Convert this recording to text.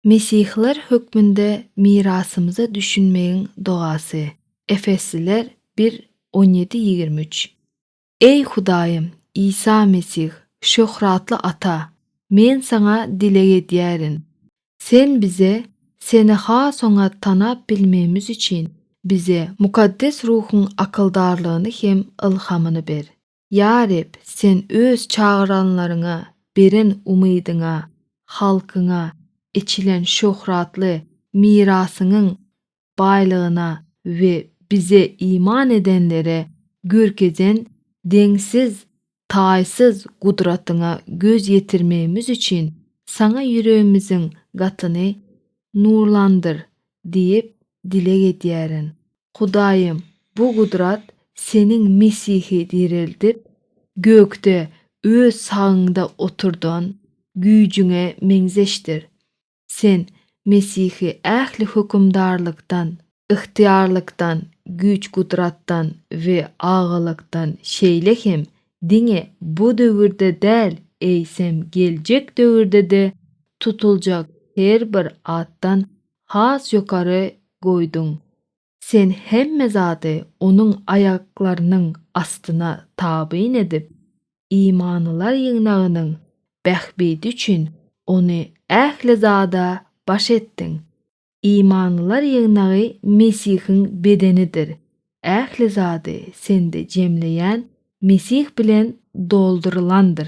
Mesihler hökmünde mirasımıza düşünmeyin doğası. Efesliler 1:17-23. Ey Hudaýym, İsa Mesih, şöhratly Ata, men sana dile edýärin. Sen bize, seni has oňa tanap bilmemiz için bize mukaddes ruhun akyldarlygyny hem ilhamyny ber. Ya Reb, sen öz çağıranlaryňa beren umydyňa, halkyňa, içilen şöhratly mirasynyň baýlygyna we bize iman edenlere görkejen deňsiz, taýsyz gudratyňa göz ýetirmemiz için sana ýüregimiziň gatyny nurlandyr diýip dilek edýärin. Hudaýym, bu gudrat seniň Mesihi diriltip, gökde öz sagyňda oturdan güýjüňe meňzeşdir. Sen Mesihi ähli hökümdarlykdan, ihtiýarlykdan, güç gudratdan we agalykdan şeýlehem diňe bu döwürde däl, eýsem geljek döwürde de tutuljak her bir atdan has ýokary goýduň. Sen hemme zady onuň aýaklarynyň astyna tabyn edip, imanlylar ýygnagynyň bähbidi üçin ony ähli zada baş etdiň. İmanlılar ýygnagy Mesihiň bedenidir. Ähli zady sende jemleýän Mesih bilen doldurulandyr.